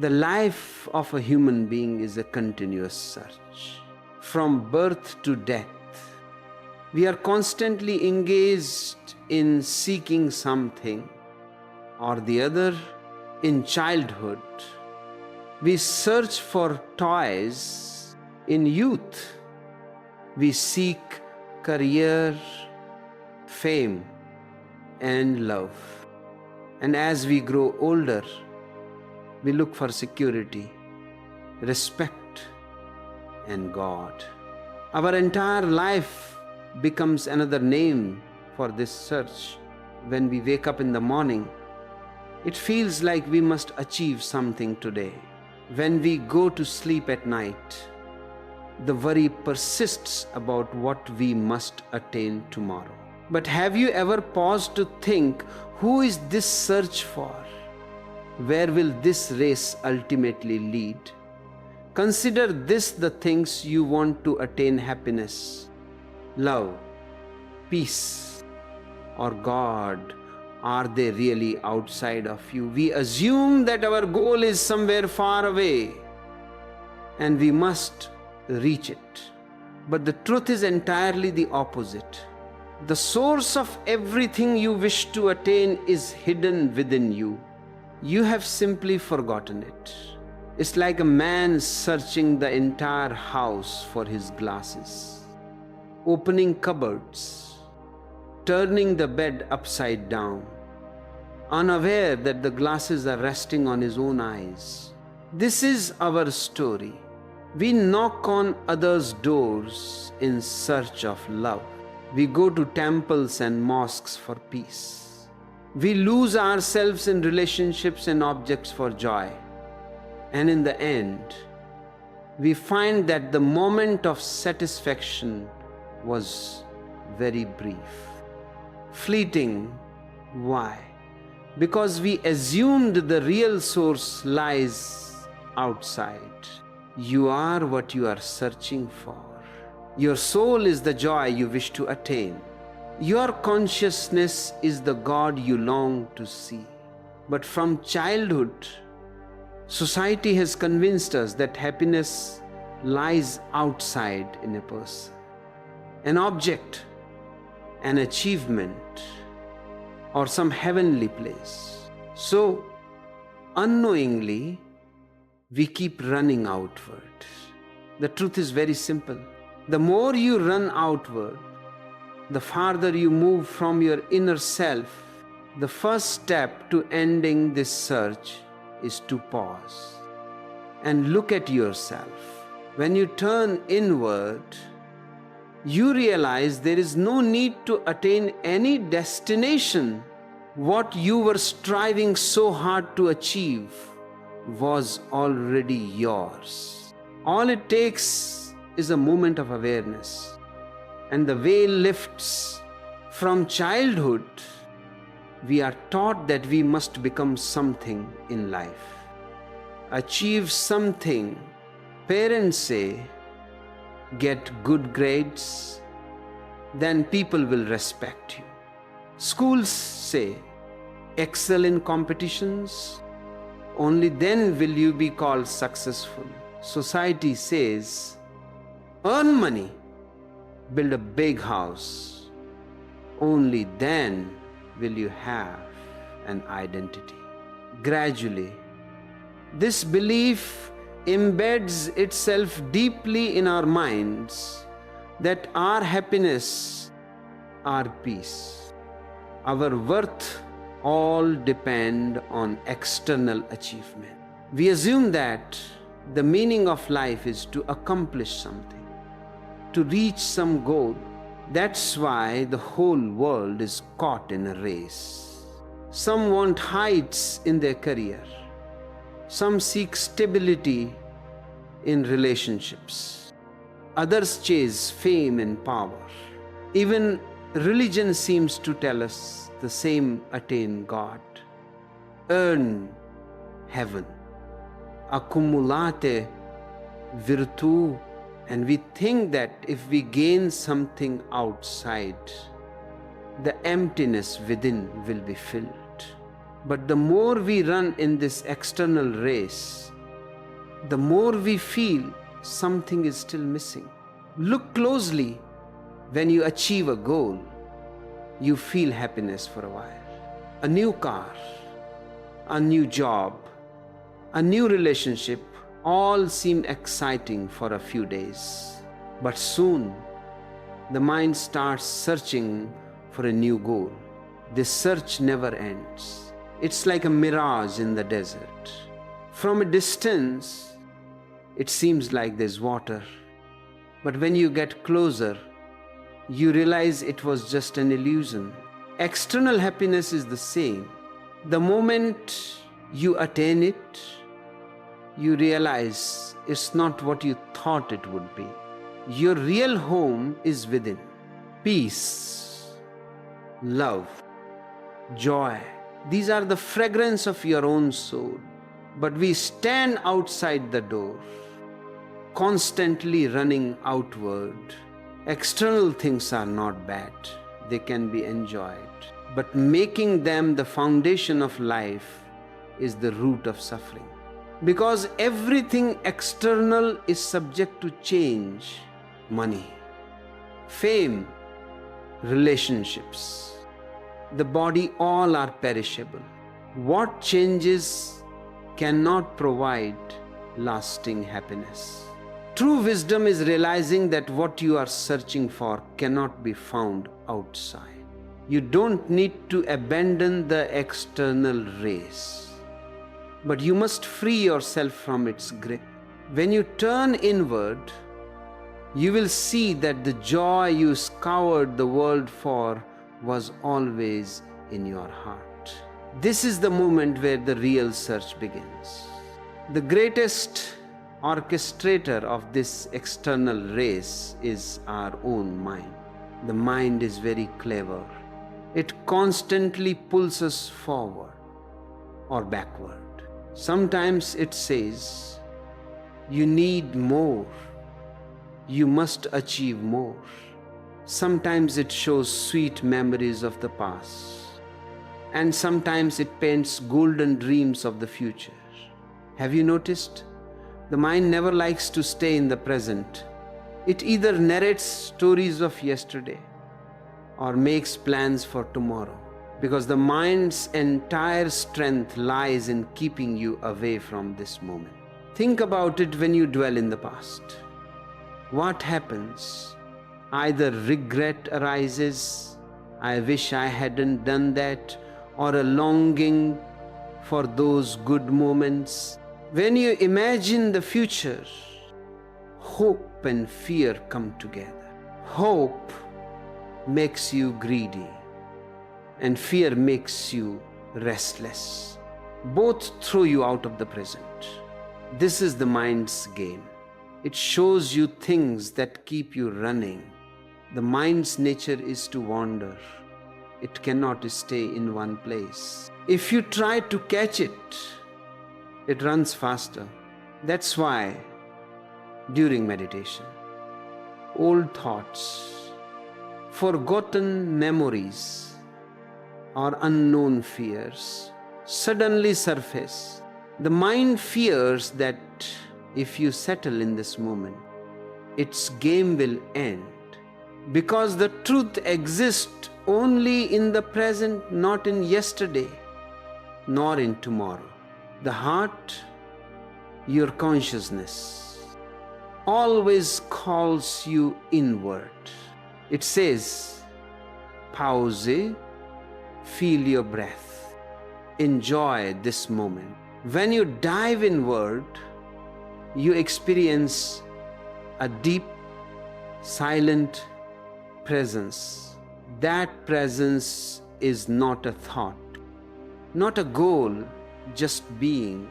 The life of a human being is a continuous search. From birth to death, we are constantly engaged in seeking something or the other. In childhood, we search for toys. In youth, we seek career, fame, and love. And as we grow older, we look for security, respect, and God. Our entire life becomes another name for this search. When we wake up in the morning, it feels like we must achieve something today. When we go to sleep at night, the worry persists about what we must attain tomorrow. But have you ever paused to think, who is this search for? Where will this race ultimately lead? Consider this: the things you want to attain, happiness, love, peace, or God, are they really outside of you? We assume that our goal is somewhere far away and we must reach it. But the truth is entirely the opposite. The source of everything you wish to attain is hidden within you. You have simply forgotten it. It's like a man searching the entire house for his glasses, opening cupboards, turning the bed upside down, unaware that the glasses are resting on his own eyes. This is our story. We knock on others' doors in search of love. We go to temples and mosques for peace. We lose ourselves in relationships and objects for joy. And in the end, we find that the moment of satisfaction was very brief, fleeting. Why? Because we assumed the real source lies outside. You are what you are searching for. Your soul is the joy you wish to attain. Your consciousness is the God you long to see. But from childhood, society has convinced us that happiness lies outside in a person, an object, an achievement, or some heavenly place. So, unknowingly, we keep running outward. The truth is very simple. The more you run outward, the farther you move from your inner self. The first step to ending this search is to pause and look at yourself. When you turn inward, you realize there is no need to attain any destination. What you were striving so hard to achieve was already yours. All it takes is a moment of awareness, and the veil lifts. From childhood, we are taught that we must become something in life, achieve something. Parents say, get good grades, then people will respect you. Schools say, excel in competitions, only then will you be called successful. Society says, earn money, build a big house, only then will you have an identity. Gradually, this belief embeds itself deeply in our minds that our happiness, our peace, our worth all depend on external achievement. We assume that the meaning of life is to accomplish something, to reach some goal. That's why the whole world is caught in a race. Some want heights in their career. Some seek stability in relationships. Others chase fame and power. Even religion seems to tell us the same: attain God, earn heaven, accumulate virtù. And we think that if we gain something outside, the emptiness within will be filled. But the more we run in this external race, the more we feel something is still missing. Look closely. When you achieve a goal, you feel happiness for a while. A new car, a new job, a new relationship, all seem exciting for a few days. But soon, the mind starts searching for a new goal. This search never ends. It's like a mirage in the desert. From a distance, it seems like there's water. But when you get closer, you realize it was just an illusion. External happiness is the same. The moment you attain it, you realize it's not what you thought it would be. Your real home is within. Peace, love, joy. These are the fragrance of your own soul. But we stand outside the door, constantly running outward. External things are not bad. They can be enjoyed. But making them the foundation of life is the root of suffering. Because everything external is subject to change. Money, fame, relationships, the body, all are perishable. What changes cannot provide lasting happiness. True wisdom is realizing that what you are searching for cannot be found outside. You don't need to abandon the external race, but you must free yourself from its grip. When you turn inward, you will see that the joy you scoured the world for was always in your heart. This is the moment where the real search begins. The greatest orchestrator of this external race is our own mind. The mind is very clever. It constantly pulls us forward or backward. Sometimes it says, you need more. You must achieve more. Sometimes it shows sweet memories of the past. And sometimes it paints golden dreams of the future. Have you noticed? The mind never likes to stay in the present. It either narrates stories of yesterday or makes plans for tomorrow, because the mind's entire strength lies in keeping you away from this moment. Think about it when you dwell in the past. What happens? Either regret arises, I wish I hadn't done that, or a longing for those good moments. When you imagine the future, hope and fear come together. Hope makes you greedy, and fear makes you restless. Both throw you out of the present. This is the mind's game. It shows you things that keep you running. The mind's nature is to wander. It cannot stay in one place. If you try to catch it, it runs faster. That's why, during meditation, old thoughts, forgotten memories, or unknown fears suddenly surface. The mind fears that if you settle in this moment, its game will end, because the truth exists only in the present, not in yesterday, nor in tomorrow. The heart, your consciousness, always calls you inward. It says, pause, feel your breath, enjoy this moment. When you dive inward, you experience a deep, silent presence. That presence is not a thought, not a goal, just being.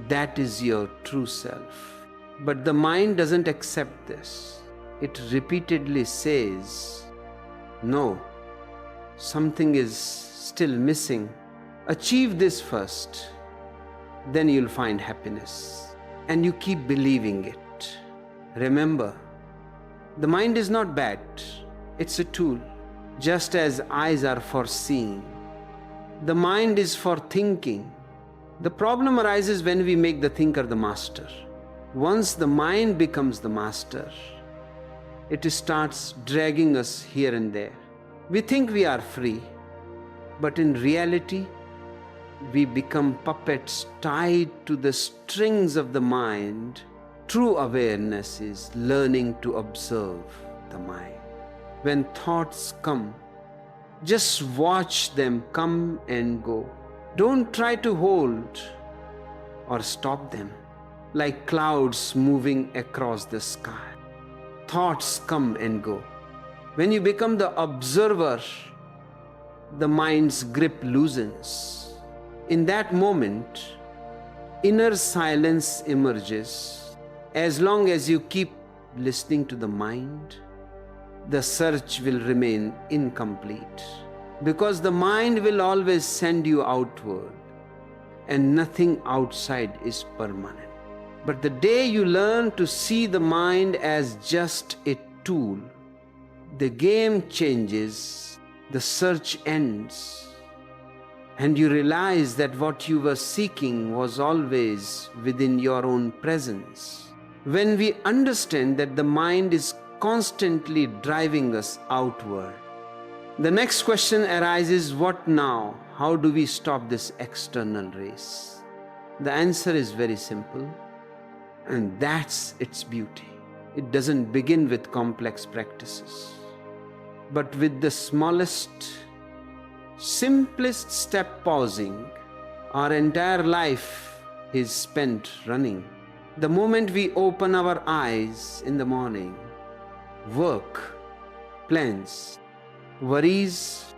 That is your true self. But the mind doesn't accept this. It repeatedly says, no, something is still missing. Achieve this first, then you'll find happiness. And you keep believing it. Remember, the mind is not bad. It's a tool. Just as eyes are for seeing, The mind is for thinking. The problem arises when we make the thinker the master. Once the mind becomes the master, it starts dragging us here and there. We think we are free, but in reality, we become puppets tied to the strings of the mind. True awareness is learning to observe the mind. When thoughts come, just watch them come and go. Don't try to hold or stop them, like clouds moving across the sky. Thoughts come and go. When you become the observer, the mind's grip loosens. In that moment, inner silence emerges. As long as you keep listening to the mind, the search will remain incomplete, because the mind will always send you outward, and nothing outside is permanent. But the day you learn to see the mind as just a tool, the game changes, the search ends, and you realize that what you were seeking was always within your own presence. When we understand that the mind is constantly driving us outward, the next question arises, what now? How do we stop this external race? The answer is very simple, and that's its beauty. It doesn't begin with complex practices, but with the smallest, simplest step, pausing. Our entire life is spent running. The moment we open our eyes in the morning, work, plans, worries,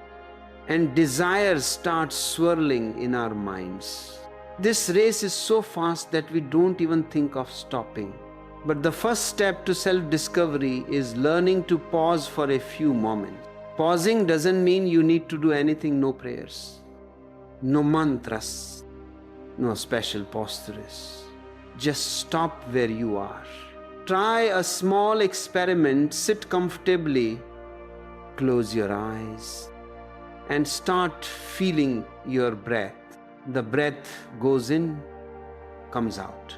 and desires start swirling in our minds. This race is so fast that we don't even think of stopping. But the first step to self-discovery is learning to pause for a few moments. Pausing doesn't mean you need to do anything, no prayers, no mantras, no special postures. Just stop where you are. Try a small experiment. Sit comfortably, close your eyes, and start feeling your breath. The breath goes in, comes out.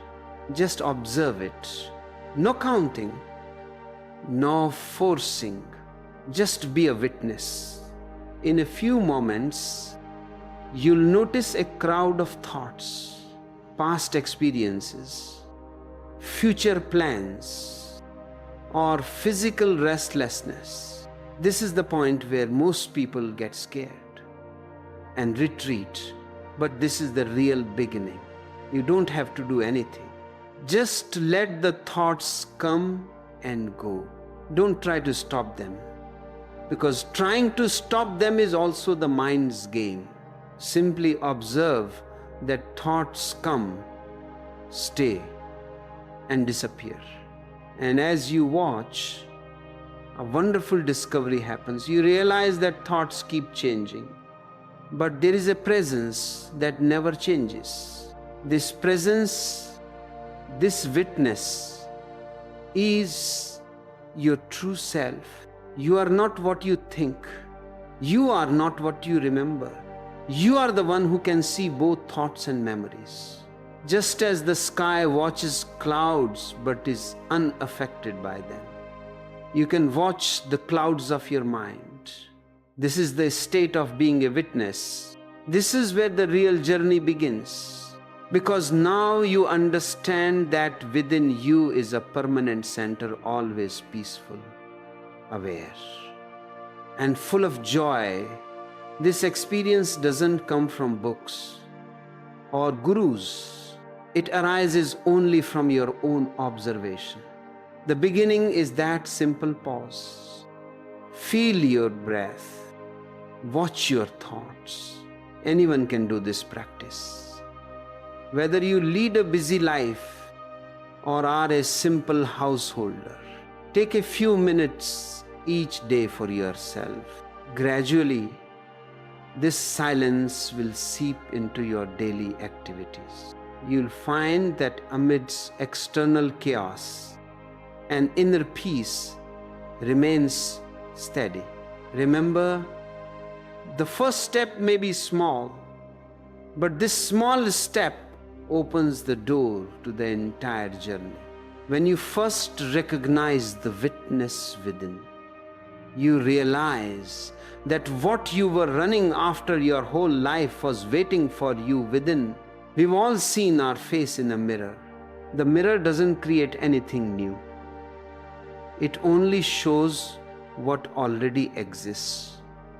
Just observe it. No counting, no forcing. Just be a witness. In a few moments, you'll notice a crowd of thoughts, past experiences, future plans, or physical restlessness. This is the point where most people get scared and retreat. But this is the real beginning. You don't have to do anything. Just let the thoughts come and go. Don't try to stop them, because trying to stop them is also the mind's game. Simply observe that thoughts come, stay, and disappear. And as you watch, a wonderful discovery happens. You realize that thoughts keep changing, but there is a presence that never changes. This presence, this witness, is your true self. You are not what you think. You are not what you remember. You are the one who can see both thoughts and memories. Just as the sky watches clouds but is unaffected by them, you can watch the clouds of your mind. This is the state of being a witness. This is where the real journey begins, because now you understand that within you is a permanent center, always peaceful, aware, and full of joy. This experience doesn't come from books or gurus. It arises only from your own observation. The beginning is that simple pause. Feel your breath. Watch your thoughts. Anyone can do this practice. Whether you lead a busy life or are a simple householder, take a few minutes each day for yourself. Gradually, this silence will seep into your daily activities. You'll find that amidst external chaos, an inner peace remains steady. Remember, The first step may be small, but this small step opens the door to the entire journey. When you first recognize the witness within, you realize that what you were running after your whole life was waiting for you within. We've all seen our face in a mirror. The mirror doesn't create anything new. It only shows what already exists.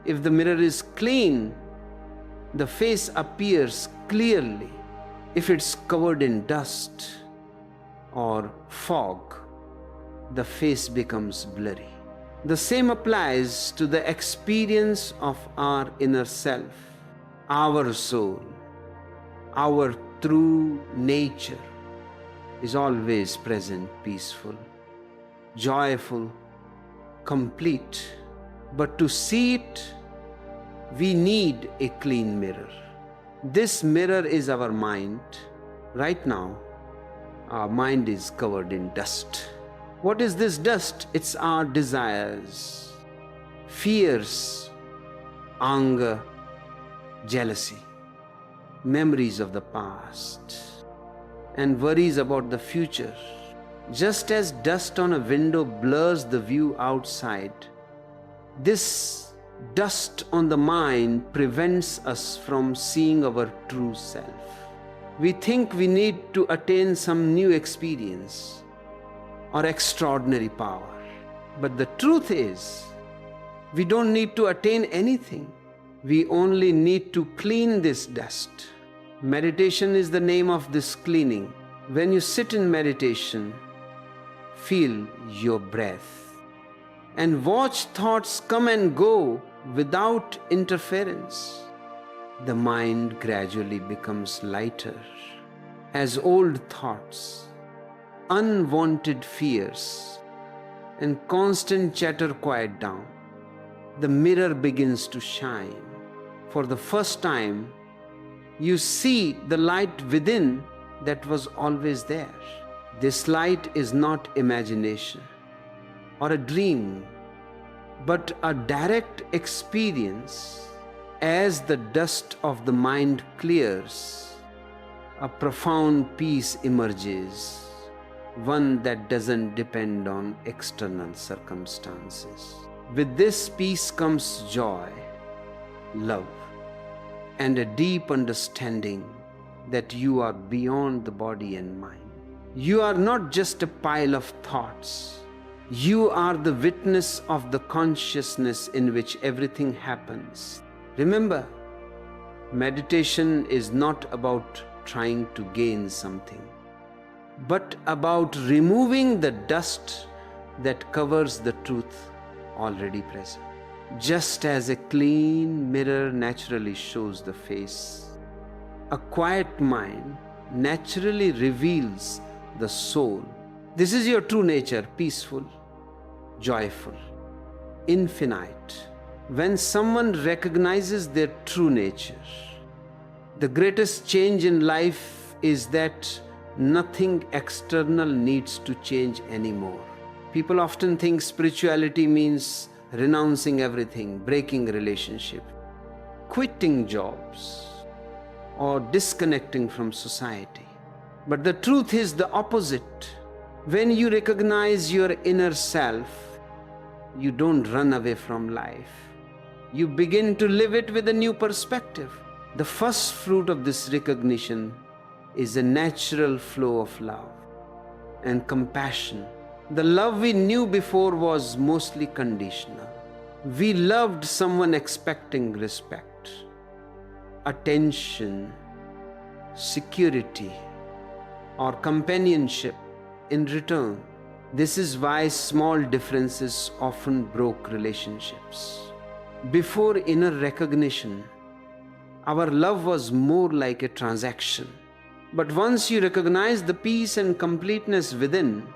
If the mirror is clean, the face appears clearly. If it's covered in dust or fog, the face becomes blurry. The same applies to the experience of our inner self, our soul. Our true nature is always present, peaceful, joyful, complete. But to see it, we need a clean mirror. This mirror is our mind. Right now, our mind is covered in dust. What is this dust? It's our desires, fears, anger, jealousy, memories of the past, and worries about the future. Just as dust on a window blurs the view outside, this dust on the mind prevents us from seeing our true self. We think we need to attain some new experience or extraordinary power. But the truth is, we don't need to attain anything. We only need to clean this dust. Meditation is the name of this cleaning. When you sit in meditation, feel your breath and watch thoughts come and go without interference. The mind gradually becomes lighter as old thoughts, unwanted fears, and constant chatter quiet down. The mirror begins to shine. For the first time, you see the light within that was always there. This light is not imagination or a dream, but a direct experience. As the dust of the mind clears, a profound peace emerges, one that doesn't depend on external circumstances. With this peace comes joy, love, and a deep understanding that you are beyond the body and mind. You are not just a pile of thoughts. You are the witness of the consciousness in which everything happens. Remember, meditation is not about trying to gain something, but about removing the dust that covers the truth already present. Just as a clean mirror naturally shows the face, a quiet mind naturally reveals the soul. This is your true nature, peaceful, joyful, infinite. When someone recognizes their true nature, the greatest change in life is that nothing external needs to change anymore. People often think spirituality means renouncing everything, breaking relationship, quitting jobs, or disconnecting from society. But the truth is the opposite. When you recognize your inner self, you don't run away from life. You begin to live it with a new perspective. The first fruit of this recognition is a natural flow of love and compassion. The love we knew before was mostly conditional. We loved someone expecting respect, attention, security, or companionship in return. This is why small differences often broke relationships. Before inner recognition, our love was more like a transaction. But once you recognize the peace and completeness within,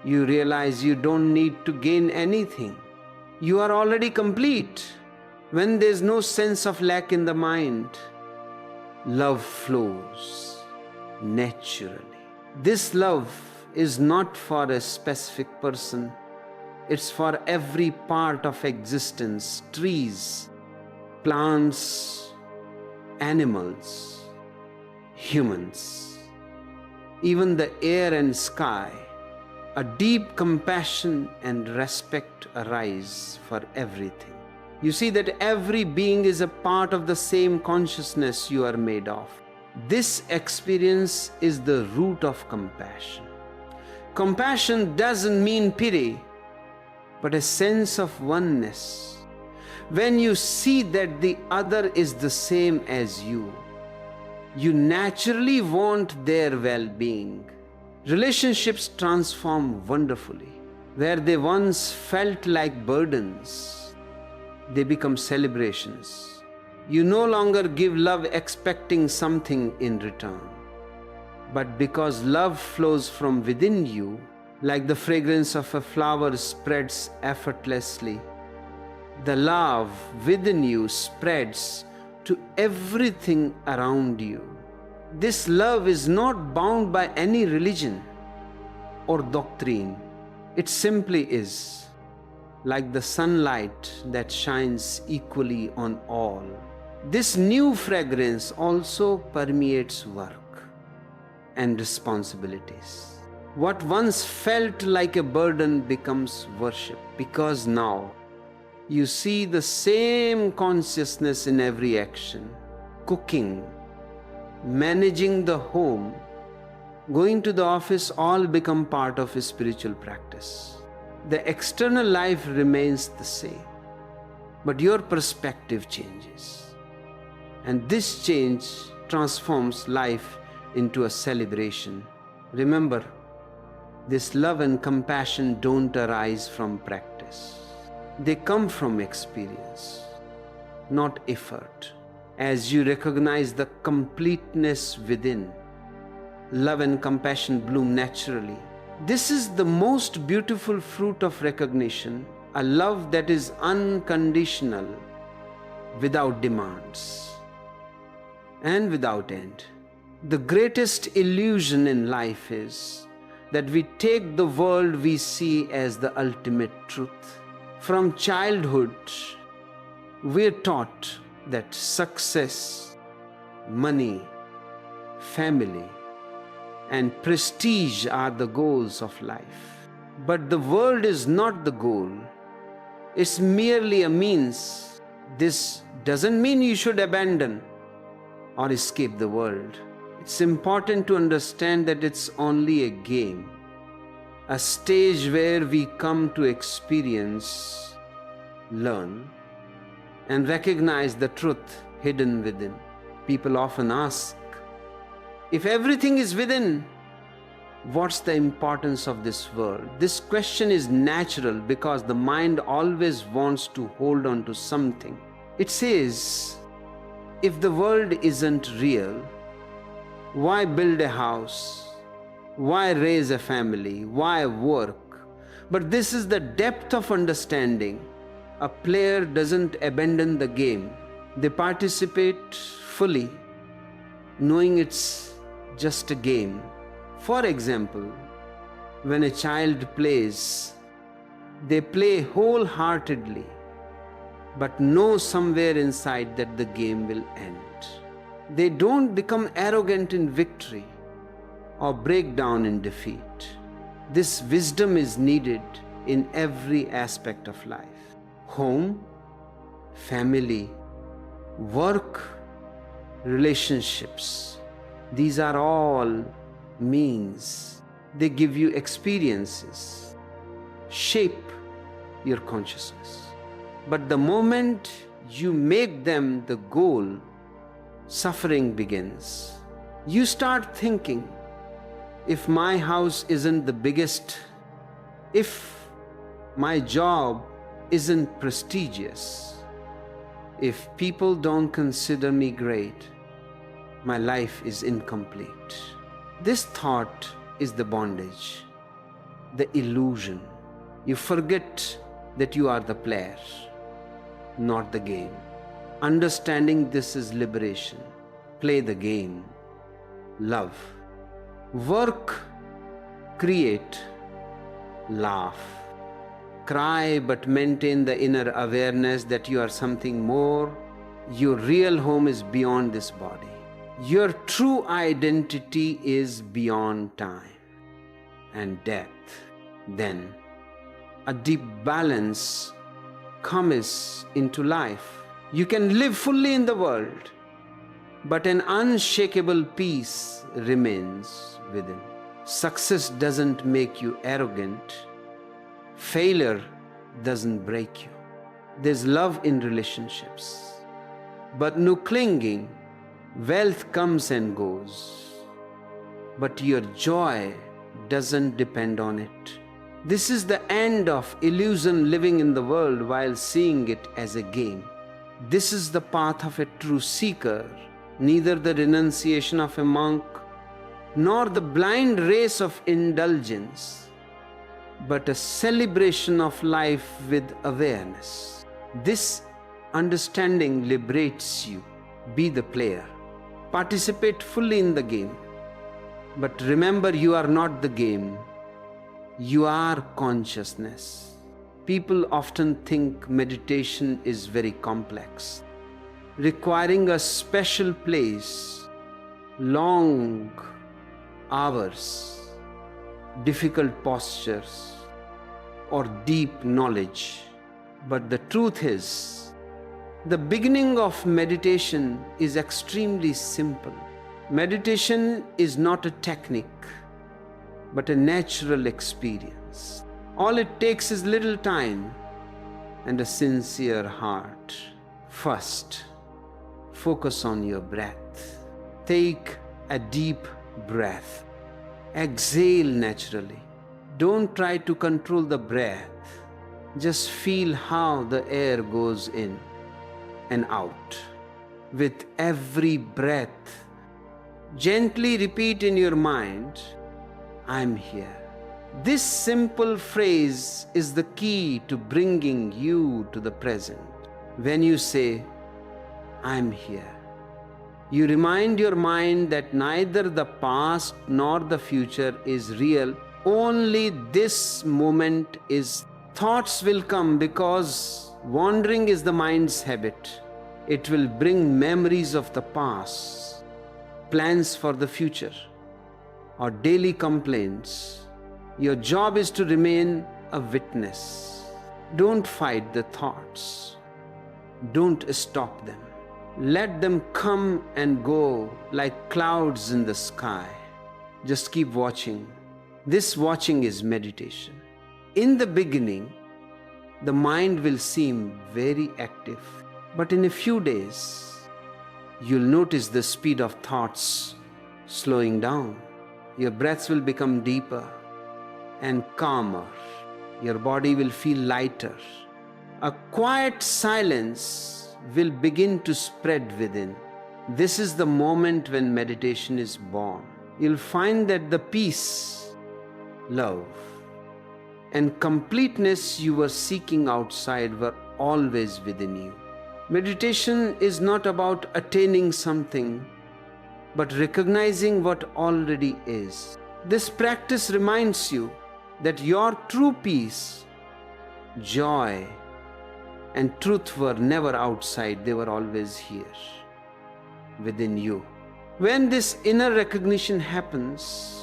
you realize you don't need to gain anything. You are already complete. When there's no sense of lack in the mind, love flows naturally. This love is not for a specific person. It's for every part of existence: trees, plants, animals, humans, even the air and sky. A deep compassion and respect arise for everything. You see that every being is a part of the same consciousness you are made of. This experience is the root of compassion. Compassion doesn't mean pity, but a sense of oneness. When you see that the other is the same as you naturally want their well-being. Relationships transform wonderfully. Where they once felt like burdens, they become celebrations. You no longer give love expecting something in return. But because love flows from within you, like the fragrance of a flower spreads effortlessly, the love within you spreads to everything around you. This love is not bound by any religion or doctrine. It simply is, like the sunlight that shines equally on all. This new fragrance also permeates work and responsibilities. What once felt like a burden becomes worship, because now you see the same consciousness in every action. Cooking, managing the home, going to the office all become part of a spiritual practice. The external life remains the same, but your perspective changes. And this change transforms life into a celebration. Remember, this love and compassion don't arise from practice. They come from experience, not effort. As you recognize the completeness within, love and compassion bloom naturally. This is the most beautiful fruit of recognition, a love that is unconditional, without demands, and without end. The greatest illusion in life is that we take the world we see as the ultimate truth. From childhood, we are taught that success, money, family, and prestige are the goals of life. But the world is not the goal. It's merely a means. This doesn't mean you should abandon or escape the world. It's important to understand that it's only a game, a stage where we come to experience, learn, and recognize the truth hidden within. People often ask, if everything is within, what's the importance of this world? This question is natural because the mind always wants to hold on to something. It says, if the world isn't real, why build a house? Why raise a family? Why work? But this is the depth of understanding. A player doesn't abandon the game. They participate fully, knowing it's just a game. For example, when a child plays, they play wholeheartedly, but know somewhere inside that the game will end. They don't become arrogant in victory or break down in defeat. This wisdom is needed in every aspect of life. Home, family, work, relationships. These are all means. They give you experiences, shape your consciousness. But the moment you make them the goal, suffering begins. You start thinking, if my house isn't the biggest, if my job isn't prestigious, if people don't consider me great, my life is incomplete. This thought is the bondage, the illusion. You forget that you are the player, not the game. Understanding this is liberation. Play the game. Love. Work. Create. Laugh. Cry, but maintain the inner awareness that you are something more Your real home is beyond this body. Your true identity is beyond time and death. Then a deep balance comes into life. You can live fully in the world, but an unshakable peace remains within. Success doesn't make you arrogant. Failure doesn't break you. There's love in relationships, but no clinging. Wealth comes and goes, but your joy doesn't depend on it. This is the end of illusion, living in the world while seeing it as a game. This is the path of a true seeker, neither the renunciation of a monk nor the blind race of indulgence, but a celebration of life with awareness. This understanding liberates you. Be the player. Participate fully in the game. But remember, you are not the game. You are consciousness. People often think meditation is very complex, requiring a special place, long hours, difficult postures, or deep knowledge. But the truth is, the beginning of meditation is extremely simple. Meditation is not a technique, but a natural experience. All it takes is little time and a sincere heart. First, focus on your breath. Take a deep breath. Exhale naturally. Don't try to control the breath. Just feel how the air goes in and out. With every breath, gently repeat in your mind, I'm here. This simple phrase is the key to bringing you to the present. When you say, I'm here, you remind your mind that neither the past nor the future is real. Only this moment is. Thoughts will come because wandering is the mind's habit. It will bring memories of the past, plans for the future, or daily complaints. Your job is to remain a witness. Don't fight the thoughts. Don't stop them. Let them come and go like clouds in the sky. Just keep watching. This watching is meditation. In the beginning, the mind will seem very active, but in a few days, you'll notice the speed of thoughts slowing down. Your breaths will become deeper and calmer. Your body will feel lighter. A quiet silence will begin to spread within. This is the moment when meditation is born. You'll find that the peace, love, and completeness you were seeking outside were always within you. Meditation is not about attaining something, but recognizing what already is. This practice reminds you that your true peace, joy, and truth were never outside, they were always here, within you. When this inner recognition happens,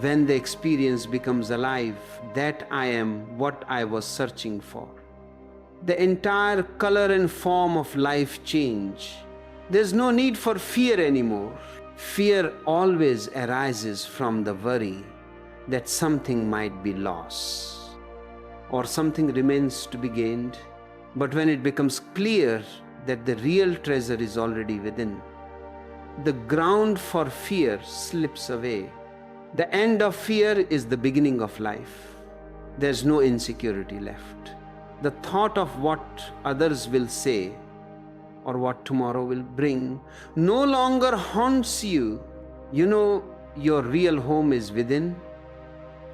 when the experience becomes alive, that I am what I was searching for, the entire color and form of life change. There's no need for fear anymore. Fear always arises from the worry that something might be lost or something remains to be gained. But when it becomes clear that the real treasure is already within, the ground for fear slips away. The end of fear is the beginning of life. There's no insecurity left. The thought of what others will say or what tomorrow will bring no longer haunts you. You know your real home is within,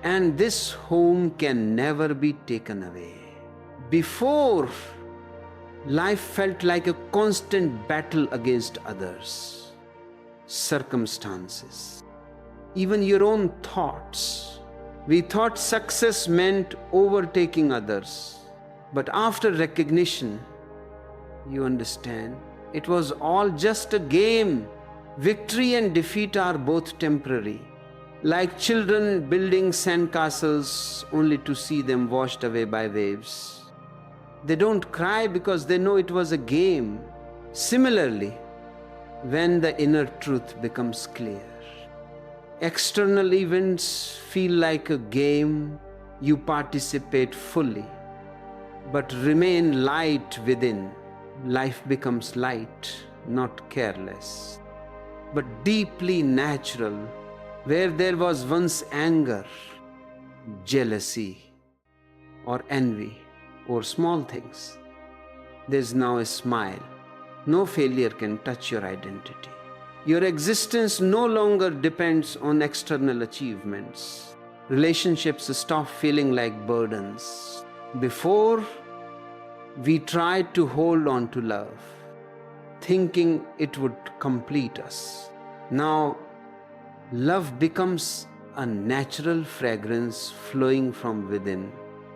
and this home can never be taken away. Before, life felt like a constant battle against others, circumstances, even your own thoughts. We thought success meant overtaking others. But after recognition, You understand? It was all just a game. Victory and defeat are both temporary. Like children building sandcastles only to see them washed away by waves. They don't cry because they know it was a game. Similarly, when the inner truth becomes clear, external events feel like a game. You participate fully, but remain light within. Life becomes light, not careless, but deeply natural. Where there was once anger, jealousy, or envy, or small things, there's now a smile. No failure can touch your identity. Your existence no longer depends on external achievements. Relationships stop feeling like burdens. Before, we tried to hold on to love, thinking it would complete us. Now, love becomes a natural fragrance flowing from within.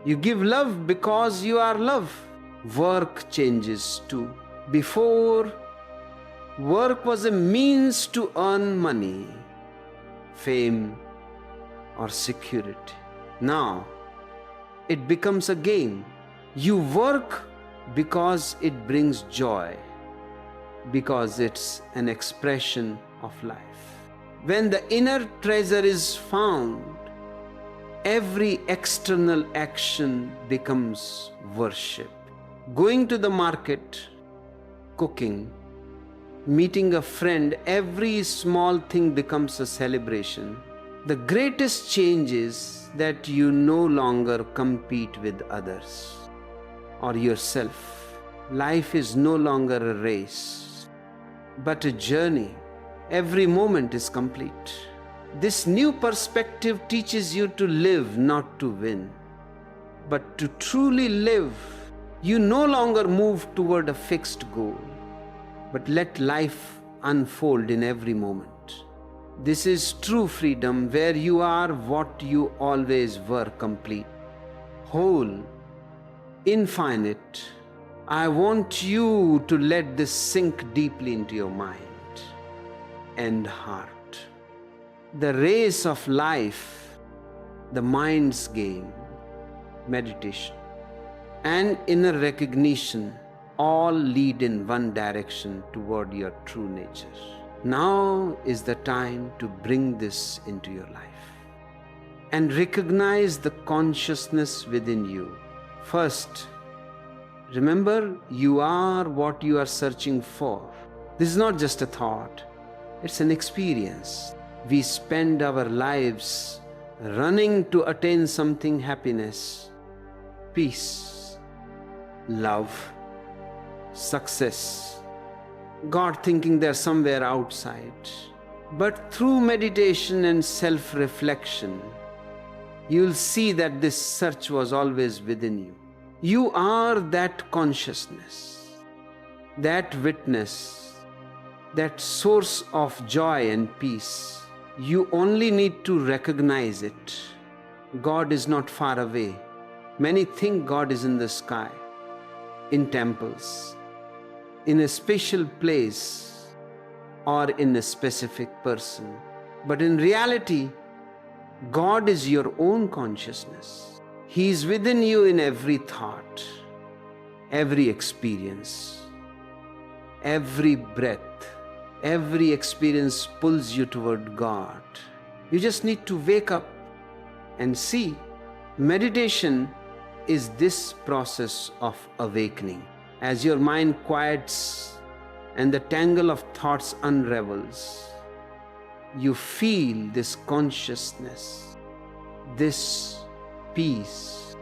You give love because you are love. Work changes too. Before, work was a means to earn money, fame, or security. Now, it becomes a game. You work because it brings joy, because it's an expression of life. When the inner treasure is found, every external action becomes worship. Going to the market, cooking, meeting a friend, every small thing becomes a celebration. The greatest change is that you no longer compete with others or yourself. Life is no longer a race, but a journey. Every moment is complete. This new perspective teaches you to live, not to win, but to truly live. You no longer move toward a fixed goal, but let life unfold in every moment. This is true freedom, where you are what you always were: complete, whole, infinite. I want you to let this sink deeply into your mind and heart. The race of life, the mind's game, meditation, and inner recognition all lead in one direction toward your true nature. Now is the time to bring this into your life and recognize the consciousness within you. First, remember, you are what you are searching for. This is not just a thought, it's an experience. We spend our lives running to attain something: happiness, peace, love, success. God thinking they're somewhere outside. But through meditation and self-reflection, you'll see that this search was always within you. You are that consciousness, that witness, that source of joy and peace. You only need to recognize it. God is not far away. Many think God is in the sky, in temples, in a special place, or in a specific person. But in reality, God is your own consciousness. He is within you in every thought, every experience, every breath. Every experience pulls you toward God. You just need to wake up and see. Meditation is this process of awakening. As your mind quiets and the tangle of thoughts unravels, you feel this consciousness, this peace,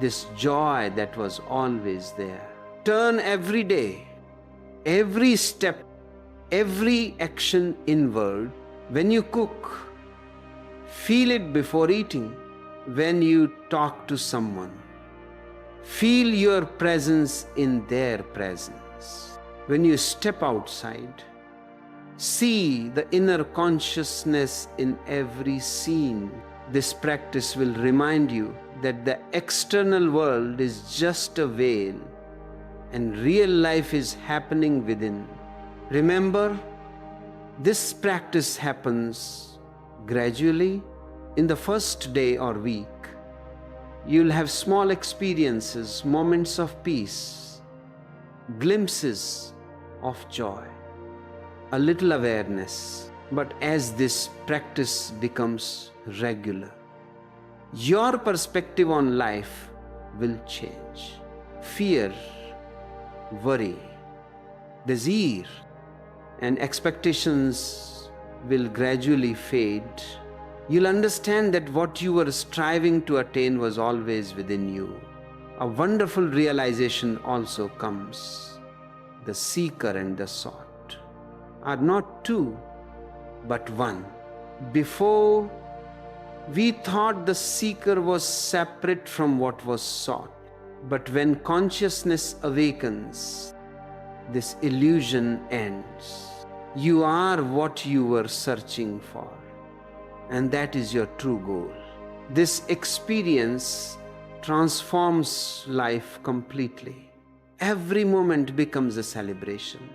this joy that was always there. Turn every day, every step, every action inward. When you cook, feel it before eating. When you talk to someone, feel your presence in their presence. When you step outside, see the inner consciousness in every scene. This practice will remind you that the external world is just a veil and real life is happening within. Remember, this practice happens gradually. In the first day or week, you'll have small experiences, moments of peace, glimpses of joy, a little awareness. But as this practice becomes regular, your perspective on life will change. Fear, worry, desire, and expectations will gradually fade. You'll understand that what you were striving to attain was always within you. A wonderful realization also comes. The seeker and the sought are not two, but one. Before, we thought the seeker was separate from what was sought. But when consciousness awakens, this illusion ends. You are what you were searching for, and that is your true goal. This experience transforms life completely. Every moment becomes a celebration.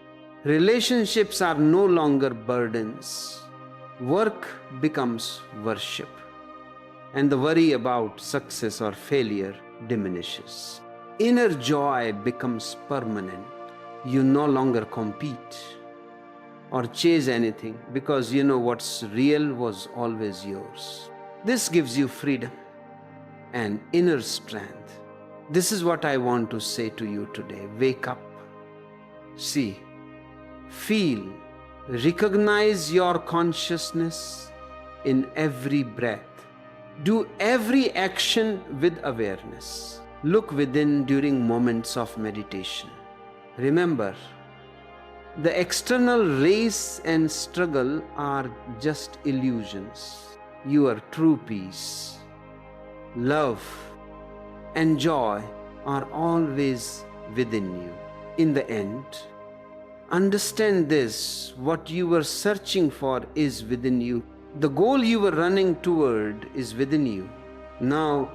Relationships are no longer burdens. Work becomes worship. And the worry about success or failure diminishes. Inner joy becomes permanent. You no longer compete or chase anything, because you know what's real was always yours. This gives you freedom and inner strength. This is what I want to say to you today. Wake up. See, feel, recognize your consciousness in every breath. Do every action with awareness. Look within during moments of meditation. Remember, the external race and struggle are just illusions. Your true peace, love, and joy are always within you. In the end, understand this: what you were searching for is within you. The goal you were running toward is within you. Now,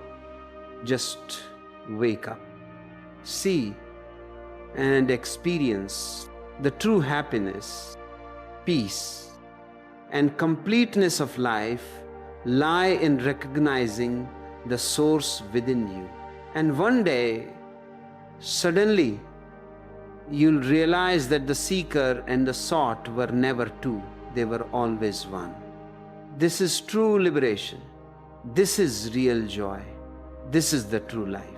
just wake up, see, and experience the true happiness, peace, and completeness of life lie in recognizing the source within you. And one day, suddenly, you'll realize that the seeker and the sought were never two, they were always one. This is true liberation. This is real joy. This is the true life.